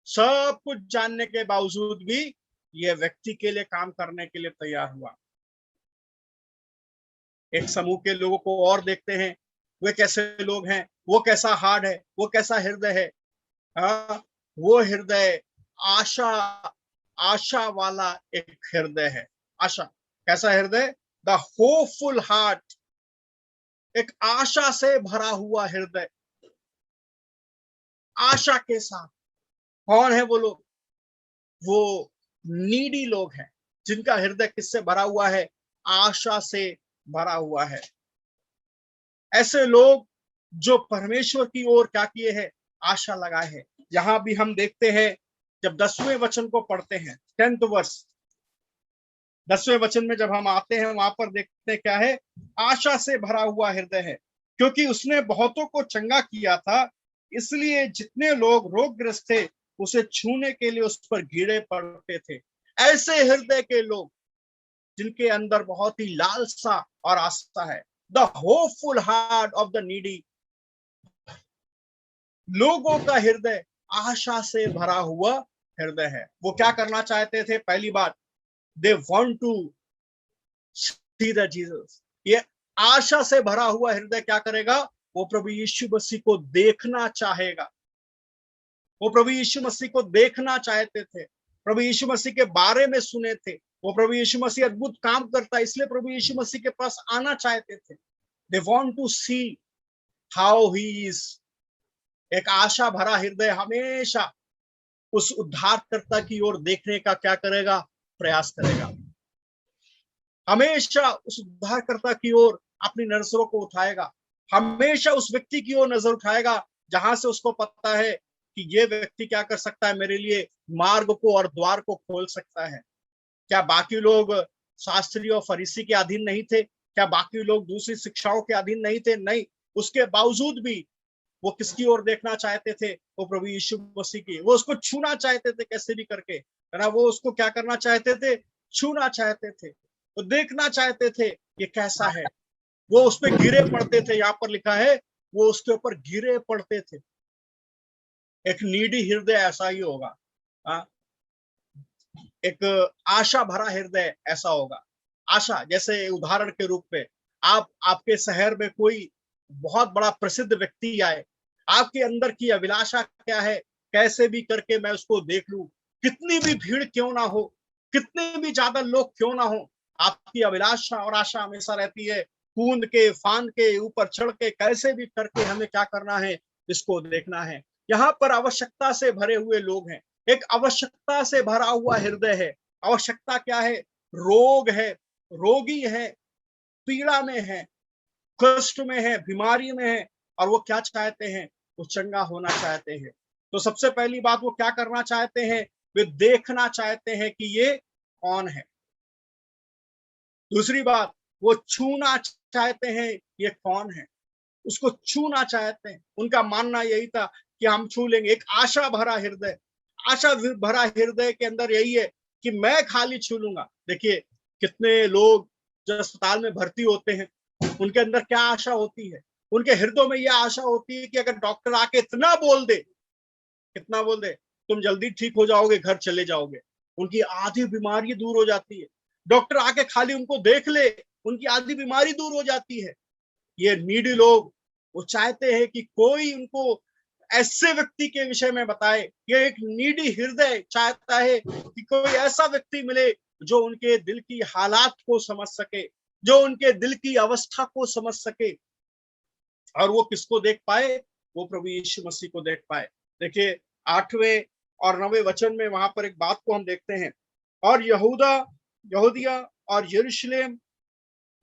सब कुछ जानने के बावजूद भी यह व्यक्ति के लिए काम करने के लिए तैयार हुआ। एक समूह के लोगों को और देखते हैं, वे कैसे लोग हैं, वो कैसा हार्ट है, वो कैसा हृदय है। वो हृदय आशा, आशा वाला एक हृदय है। आशा, कैसा हृदय? द होपफुल हार्ट, एक आशा से भरा हुआ हृदय, आशा के साथ। कौन है वो लोग? वो नीडी लोग हैं जिनका हृदय किससे भरा हुआ है? आशा से भरा हुआ है। ऐसे लोग जो परमेश्वर की ओर क्या किए हैं? आशा लगाए हैं। यहां भी हम देखते हैं, जब 10वें वचन को पढ़ते हैं, 10th वर्स, 10वें वचन में जब हम आते हैं, वहां पर देखते हैं क्या है? आशा से भरा हुआ हृदय है, क्योंकि उसने बहुतों को चंगा किया था, इसलिए जितने लोग रोगग्रस्त थे उसे छूने के लिए उस पर गिरे पड़ते थे। ऐसे हृदय के लोग जिनके अंदर बहुत ही लालसा और आस्था है, the hopeful heart of the needy, लोगों का हृदय आशा से भरा हुआ हृदय है। वो क्या करना चाहते थे? पहली बात, they want to see the Jesus. ये आशा से भरा हुआ हृदय क्या करेगा? वो प्रभु यीशु मसीह को देखना चाहेगा। वो प्रभु यीशु मसीह को देखना चाहते थे, प्रभु यीशु मसीह के बारे में सुने थे, वो प्रभु यीशु मसीह अद्भुत काम करता, इसलिए प्रभु यीशु मसीह के पास आना चाहते थे। They want to see how he is. एक आशा भरा हृदय हमेशा उस उद्धारकर्ता की ओर देखने का क्या करेगा? प्रयास करेगा। हमेशा उस उद्धारकर्ता की ओर अपनी नजरों को उठाएगा, हमेशा उस व्यक्ति की ओर नजर उठाएगा जहां से उसको पता है कि ये व्यक्ति क्या कर सकता है, मेरे लिए मार्ग को और द्वार को खोल सकता है। क्या बाकी लोग शास्त्री और फरीसी के अधीन नहीं थे? क्या बाकी लोग दूसरी शिक्षाओं के अधीन नहीं थे? नहीं। उसके बावजूद भी वो किसकी ओर देखना चाहते थे? वो प्रभु यीशु मसीह की। वो उसको छूना चाहते थे कैसे भी करके, है ना। वो उसको क्या करना चाहते थे? छूना चाहते थे, वो देखना चाहते थे ये कैसा है। वो उस पर गिरे पड़ते थे। यहाँ पर लिखा है वो उसके ऊपर गिरे पड़ते थे। एक नीडी हृदय ऐसा ही होगा, एक आशा भरा हृदय ऐसा होगा। आशा, जैसे उदाहरण के रूप में आपके शहर में कोई बहुत बड़ा प्रसिद्ध व्यक्ति आए, आपके अंदर की अभिलाषा क्या है? कैसे भी करके मैं उसको देख लूं, कितनी भी भीड़ क्यों ना हो, कितने भी ज्यादा लोग क्यों ना हो, आपकी अभिलाषा और आशा हमेशा रहती है कूद के, फांद के, ऊपर चढ़ के, कैसे भी करके हमें क्या करना है? इसको देखना है। यहाँ पर आवश्यकता से भरे हुए लोग हैं, एक आवश्यकता से भरा हुआ हृदय है। आवश्यकता क्या है? रोग है, रोगी है, पीड़ा में है, कष्ट में है, बीमारी में है, और वो क्या चाहते हैं? वो चंगा होना चाहते हैं। तो सबसे पहली बात वो क्या करना चाहते हैं? वे देखना चाहते हैं कि ये कौन है। दूसरी बात, वो छूना चाहते हैं ये कौन है, उसको छूना चाहते हैं। उनका मानना यही था कि हम छू लेंगे। एक आशा भरा हृदय, आशा भरा हृदय के अंदर यही है कि मैं खाली छू लूंगा। देखिए कितने लोग जो अस्पताल में भर्ती होते हैं, उनके अंदर क्या आशा होती है? उनके हृदय में यह आशा होती है कि अगर डॉक्टर आके इतना बोल दे, कितना बोल दे, तुम जल्दी ठीक हो जाओगे, घर चले जाओगे, उनकी आधी बीमारी दूर हो जाती है। डॉक्टर आके खाली उनको देख ले, उनकी आधी बीमारी दूर हो जाती है। ये नीडी लोग, वो चाहते हैं कि कोई उनको ऐसे व्यक्ति के विषय में बताए। ये एक नीडी हृदय चाहता है कि कोई ऐसा व्यक्ति मिले जो उनके दिल की हालात को समझ सके, जो उनके दिल की अवस्था को समझ सके। और वो किसको देख पाए? वो प्रभु यीशु मसीह को देख पाए। देखिए 8वें और 9वें वचन में वहां पर एक बात को हम देखते हैं। और यहूदिया और यरूशलेम,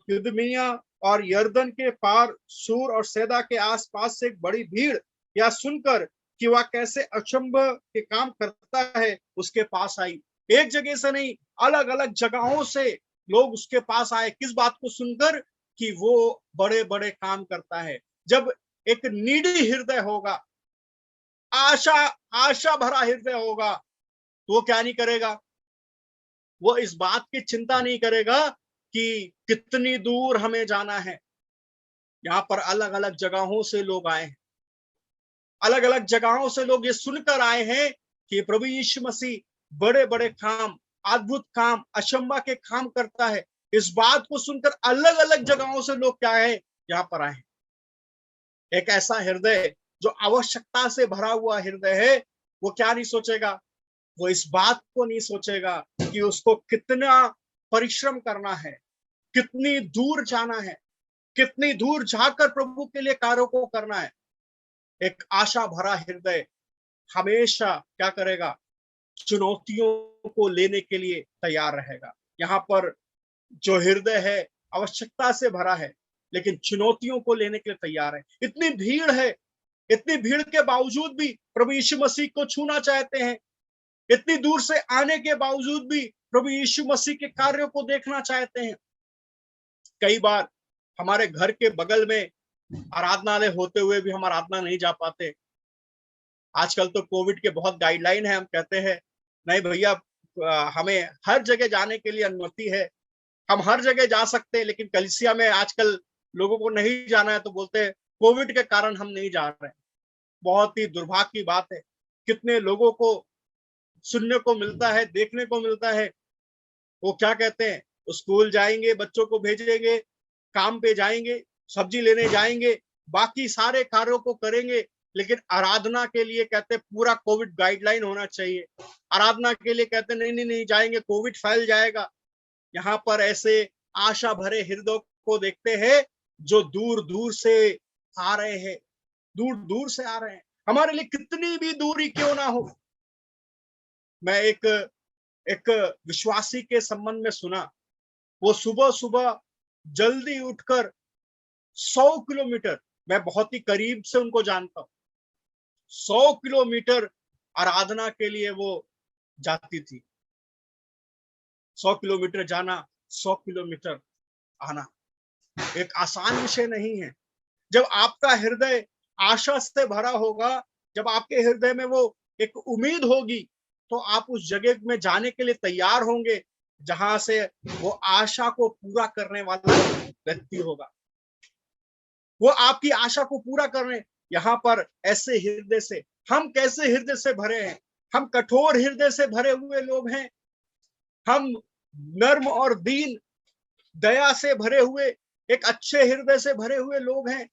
युदमिया और यरदन के पार सूर और सैदा के आसपास से एक बड़ी भीड़ यह सुनकर कि वह कैसे अचंभ के काम करता है उसके पास आई। एक जगह से नहीं, अलग अलग जगहों से लोग उसके पास आए। किस बात को सुनकर? कि वो बड़े बड़े काम करता है। जब एक नीडी हृदय होगा, आशा भरा हृदय होगा, तो वो क्या नहीं करेगा? वो इस बात की चिंता नहीं करेगा कि कितनी दूर हमें जाना है। यहाँ पर अलग अलग जगहों से लोग आए हैं, अलग अलग जगहों से लोग ये सुनकर आए हैं कि प्रभु यीशु मसीह बड़े बड़े काम, अद्भुत काम, अचंभा के काम करता है। इस बात को सुनकर अलग अलग जगहों से लोग क्या है? यहाँ पर आए हैं। एक ऐसा हृदय जो आवश्यकता से भरा हुआ हृदय है, वो क्या नहीं सोचेगा? वो इस बात को नहीं सोचेगा कि उसको कितना परिश्रम करना है, कितनी दूर जाना है, कितनी दूर जाकर प्रभु के लिए कार्यों को करना है। एक आशा भरा हृदय हमेशा क्या करेगा? चुनौतियों को लेने के लिए तैयार रहेगा। यहाँ पर जो हृदय है आवश्यकता से भरा है, लेकिन चुनौतियों को लेने के लिए तैयार है। इतनी भीड़ है, इतनी भीड़ के बावजूद भी प्रभु यीशु मसीह को छूना चाहते हैं। इतनी दूर से आने के बावजूद भी प्रभु यीशु मसीह के कार्यों को देखना चाहते हैं। कई बार हमारे घर के बगल में आराधनालय होते हुए भी हम आराधना नहीं जा पाते। आजकल तो कोविड के बहुत गाइडलाइन है, हम कहते हैं नहीं भैया, हमें हर जगह जाने के लिए अनुमति है, हम हर जगह जा सकते हैं, लेकिन कलीसिया में आजकल लोगों को नहीं जाना है, तो बोलते हैं कोविड के कारण हम नहीं जा रहे हैं। बहुत ही दुर्भाग्य की बात है। कितने लोगों को सुनने को मिलता है, देखने को मिलता है, वो क्या कहते हैं, स्कूल जाएंगे, बच्चों को भेजेंगे, काम पे जाएंगे, सब्जी लेने जाएंगे, बाकी सारे कार्यों को करेंगे, लेकिन आराधना के लिए कहते पूरा कोविड गाइडलाइन होना चाहिए। आराधना के लिए कहते नहीं नहीं नहीं जाएंगे, कोविड फैल जाएगा। यहाँ पर ऐसे आशा भरे हृदय को देखते हैं जो दूर दूर से आ रहे हैं, दूर दूर से आ रहे हैं। हमारे लिए कितनी भी दूरी क्यों ना हो। मैं एक विश्वासी के संबंध में सुना, वो सुबह सुबह जल्दी उठकर 100 किलोमीटर, मैं बहुत ही करीब से उनको जानता हूं, 100 किलोमीटर आराधना के लिए वो जाती थी। 100 किलोमीटर जाना, 100 किलोमीटर आना एक आसान विषय नहीं है। जब आपका हृदय आशा से भरा होगा, जब आपके हृदय में वो एक उम्मीद होगी, तो आप उस जगह में जाने के लिए तैयार होंगे जहां से वो आशा को पूरा करने वाला व्यक्ति होगा। वो आपकी आशा को पूरा करने, यहाँ पर ऐसे हृदय से, हम कैसे हृदय से भरे हैं? हम कठोर हृदय से भरे हुए लोग हैं। हम नर्म और दीन, दया से भरे हुए, एक अच्छे हृदय से भरे हुए लोग हैं।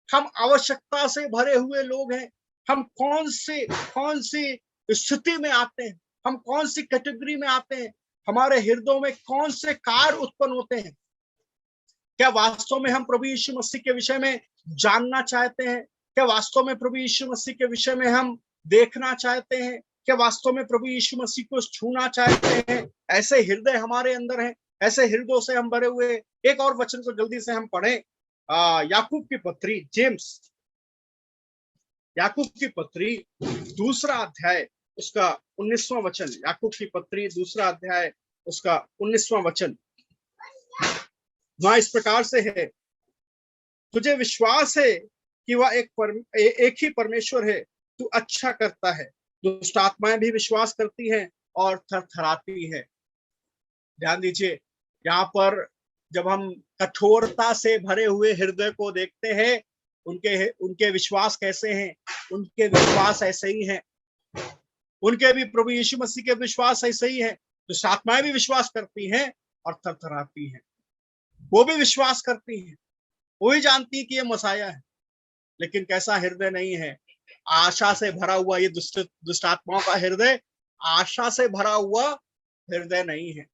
हम आवश्यकता से भरे हुए लोग हैं। हम कौन सी स्थिति में आते हैं, हम कौन सी कैटेगरी में आते हैं, हमारे हृदयों में कौन से कार्य उत्पन्न होते हैं? क्या वास्तव में हम प्रभु यीशु मसीह के विषय में जानना चाहते हैं? क्या वास्तव में प्रभु यीशु मसीह के विषय में हम देखना चाहते हैं? क्या वास्तव में प्रभु यीशु मसीह को छूना चाहते हैं? ऐसे हृदय हमारे अंदर हैं, ऐसे हृदयों से हम भरे हुए। एक और वचन को जल्दी से हम पढ़ें, याकूब की पत्री, जेम्स याकूब की पत्री दूसरा अध्याय उसका 19वां वचन। याकूब की पत्री दूसरा अध्याय उसका 19वां वचन वहां इस प्रकार से है, तुझे विश्वास है कि वह एक ही परमेश्वर है, तू अच्छा करता है। दुष्ट आत्माएं भी विश्वास करती हैं और थरथराती है। ध्यान दीजिए, यहाँ पर जब हम कठोरता से भरे हुए हृदय को देखते हैं, उनके विश्वास कैसे हैं, उनके विश्वास ऐसे ही हैं, उनके भी प्रभु यीशु मसीह के विश्वास ऐसे ही है। तो आत्माएं भी विश्वास करती हैं और थरथराती हैं, वो भी विश्वास करती हैं, वो भी जानती है कि ये मसाया है, लेकिन कैसा हृदय नहीं है, आशा से भरा हुआ। ये दुष्ट आत्माओं का हृदय आशा से भरा हुआ हृदय नहीं है।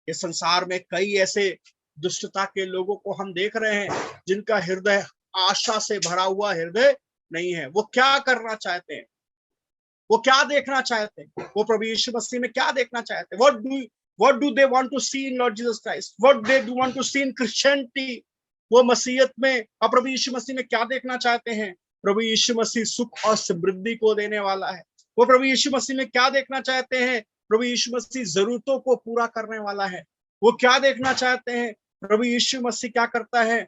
ये संसार में कई ऐसे दुष्टता के लोगों को हम देख रहे हैं जिनका हृदय आशा से भरा हुआ हृदय नहीं है। वो क्या करना चाहते हैं, वो क्या देखना चाहते हैं, वो प्रभु यीशु मसीह में क्या देखना चाहते हैं? what do they want to see in Lord Jesus Christ? What they do want to see in Christianity? वो मसीहत में और प्रभु यीशु मसीह में क्या देखना चाहते हैं? प्रभु यीशु मसीह सुख और समृद्धि को देने वाला है। वो प्रभु यीशु मसीह में क्या देखना चाहते हैं? प्रभु यीशु मसीह जरूरतों को पूरा करने वाला है। वो क्या देखना चाहते हैं? प्रभु यीशु मसीह क्या करता है?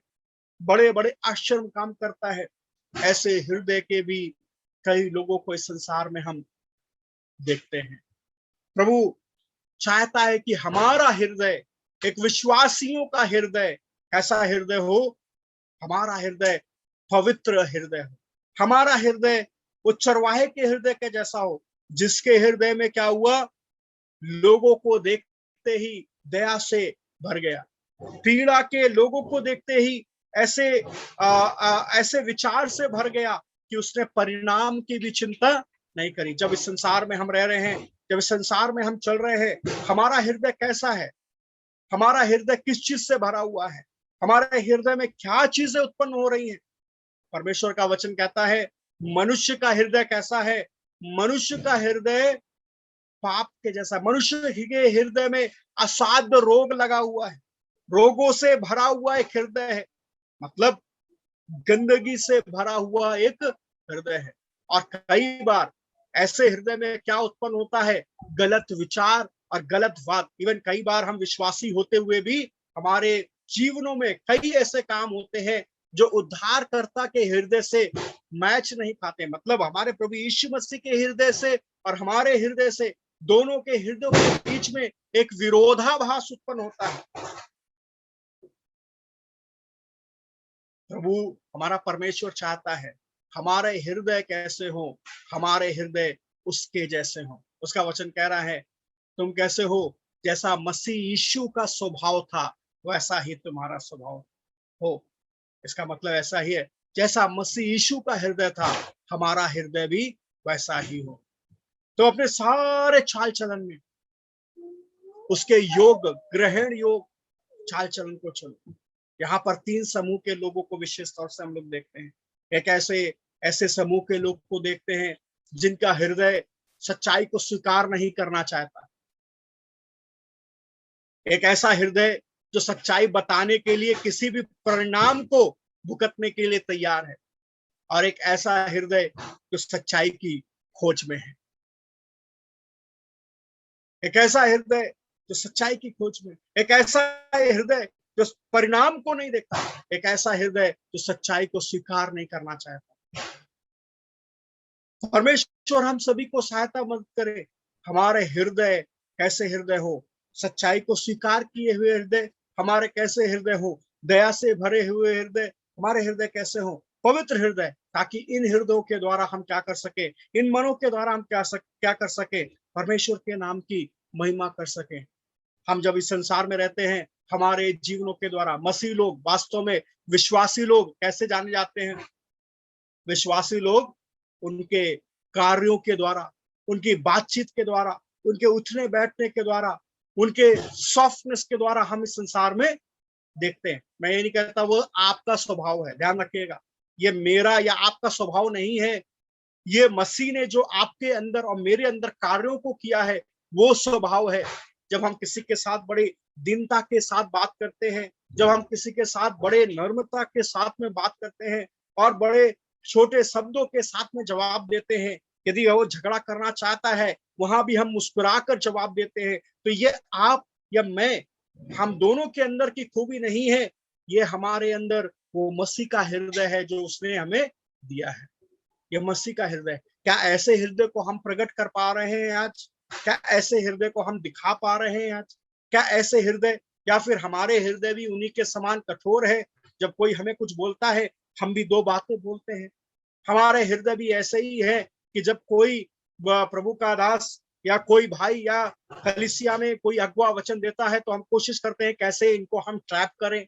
बड़े बड़े आश्चर्य काम करता है। ऐसे हृदय के भी कई लोगों को इस संसार में हम देखते हैं। प्रभु चाहता है कि हमारा हृदय, एक विश्वासियों का हृदय ऐसा हृदय हो, हमारा हृदय पवित्र हृदय हो, हमारा हृदय वो चरवाहे के हृदय के जैसा हो, जिसके हृदय में क्या हुआ, लोगों को देखते ही दया से भर गया, पीड़ा के लोगों को देखते ही ऐसे विचार से भर गया कि उसने परिणाम की भी चिंता नहीं करी। जब इस संसार में हम रह रहे हैं, जब इस संसार में हम चल रहे हैं, हमारा हृदय कैसा है, हमारा हृदय किस चीज से भरा हुआ है, हमारे हृदय में क्या चीजें उत्पन्न हो रही हैं? परमेश्वर का वचन कहता है मनुष्य का हृदय कैसा है? मनुष्य का हृदय पाप के जैसा। मनुष्य के हृदय में असाध्य रोग लगा हुआ है, रोगों से भरा हुआ एक हृदय है, मतलब गंदगी से भरा हुआ एक हृदय है। और कई बार ऐसे हृदय में क्या उत्पन्न होता है? गलत विचार और गलत बात। इवन कई बार हम विश्वासी होते हुए भी हमारे जीवनों में कई ऐसे काम होते हैं जो उद्धारकर्ता के हृदय से मैच नहीं खाते। मतलब हमारे प्रभु यीशु मसीह के हृदय से और हमारे हृदय से, दोनों के हृदयों के बीच में एक विरोधाभास उत्पन्न होता है। प्रभु हमारा परमेश्वर चाहता है हमारे हृदय कैसे हो? हमारे हृदय उसके जैसे हो। उसका वचन कह रहा है तुम कैसे हो? जैसा मसीह यीशु का स्वभाव था वैसा ही तुम्हारा स्वभाव हो। इसका मतलब ऐसा ही है, जैसा मसीह यीशु का हृदय था हमारा हृदय भी वैसा ही हो। तो अपने सारे चाल चलन में उसके योग, ग्रहण योग चाल चलन को चलो। यहाँ पर 3 समूह के लोगों को विशेष तौर से हम लोग देखते हैं। एक ऐसे समूह के लोग को देखते हैं जिनका हृदय सच्चाई को स्वीकार नहीं करना चाहता। एक ऐसा हृदय जो सच्चाई बताने के लिए किसी भी परिणाम को भुगतने के लिए तैयार है, और एक ऐसा हृदय जो सच्चाई की खोज में है। एक ऐसा हृदय जो सच्चाई की खोज में, एक ऐसा हृदय जो परिणाम को नहीं देखता, एक ऐसा हृदय जो सच्चाई को स्वीकार नहीं करना चाहता। परमेश्वर हम सभी को सहायता मदद करे। हमारे हृदय कैसे हृदय हो? सच्चाई को स्वीकार किए हुए हृदय हमारे कैसे हृदय हो? दया से भरे हुए हृदय हमारे हृदय कैसे हो? पवित्र हृदय, ताकि इन हृदयों के द्वारा हम क्या कर सके, इन मनों के द्वारा हम क्या कर सके? परमेश्वर के नाम की महिमा कर सके। हम जब इस संसार में रहते हैं, हमारे जीवनों के द्वारा मसीह लोग, वास्तव में विश्वासी लोग कैसे जाने जाते हैं? विश्वासी लोग उनके कार्यों के द्वारा, उनकी बातचीत के द्वारा, उनके उठने बैठने के द्वारा, उनके सॉफ्टनेस के द्वारा हम इस संसार में देखते हैं। मैं ये नहीं कहता वो आपका स्वभाव है, ध्यान रखिएगा, ये मेरा या आपका स्वभाव नहीं है। ये मसीह ने जो आपके अंदर और मेरे अंदर कार्यों को किया है, वो स्वभाव है। जब हम किसी के साथ बड़ी दीनता के साथ बात करते हैं, जब हम किसी के साथ बड़े नम्रता के साथ में बात करते हैं और बड़े छोटे शब्दों के साथ में जवाब देते हैं, यदि वो झगड़ा करना चाहता है वहां भी हम मुस्कुराकर जवाब देते हैं, तो ये आप या मैं, हम दोनों के अंदर की खूबी नहीं है, ये हमारे अंदर वो मसीह का हृदय है जो उसने हमें दिया है। ये मसीह का हृदय। क्या ऐसे हृदय को हम प्रकट कर पा रहे हैं आज? क्या ऐसे हृदय को हम दिखा पा रहे हैं आज? क्या ऐसे हृदय या फिर हमारे हृदय भी उन्हीं के समान कठोर है? जब कोई हमें कुछ बोलता है, हम भी दो बातें बोलते हैं। हमारे हृदय भी ऐसे ही है कि जब कोई प्रभु का दास या कोई भाई या कलीसिया में कोई अगुआ वचन देता है, तो हम कोशिश करते हैं कैसे इनको हम ट्रैप करें।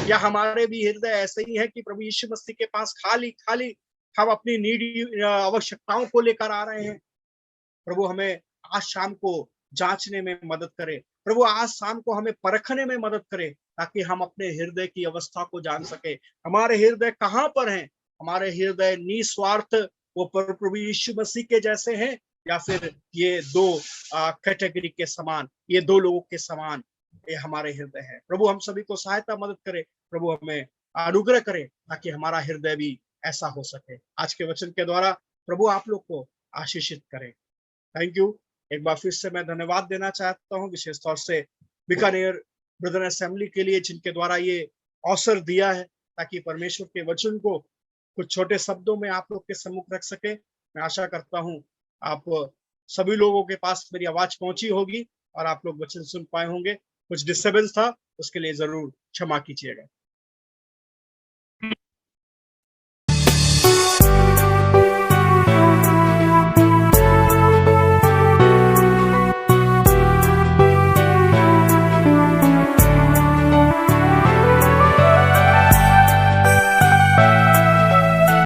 या हमारे भी हृदय ऐसे ही है कि प्रभु यीशु मसीह के पास खाली खाली हम अपनी नीडी आवश्यकताओं को लेकर आ रहे हैं। प्रभु हमें आज शाम को जांचने में मदद करे। प्रभु आज शाम को हमें परखने में मदद करे, ताकि हम अपने हृदय की अवस्था को जान सके। हमारे हृदय कहाँ पर हैं? हमारे हृदय निस्वार्थ वो प्रभु यीशु मसीह के जैसे हैं, या फिर ये दो कैटेगरी के समान, ये दो लोगों के समान ये हमारे हृदय है। प्रभु हम सभी को सहायता मदद करे। प्रभु हमें अनुग्रह करे ताकि हमारा हृदय भी ऐसा हो सके। आज के वचन के द्वारा प्रभु आप लोग को आशीषित करे। Thank you. एक बार फिर से मैं धन्यवाद देना चाहता हूँ, विशेष तौर से बीकानेर ब्रदर असेंबली के लिए, जिनके द्वारा ये अवसर दिया है ताकि परमेश्वर के वचन को कुछ छोटे शब्दों में आप लोग के सम्मुख रख सके। मैं आशा करता हूँ आप सभी लोगों के पास मेरी आवाज पहुंची होगी और आप लोग वचन सुन पाए होंगे। कुछ डिस्टर्बेंस था, उसके लिए जरूर क्षमा कीजिएगा।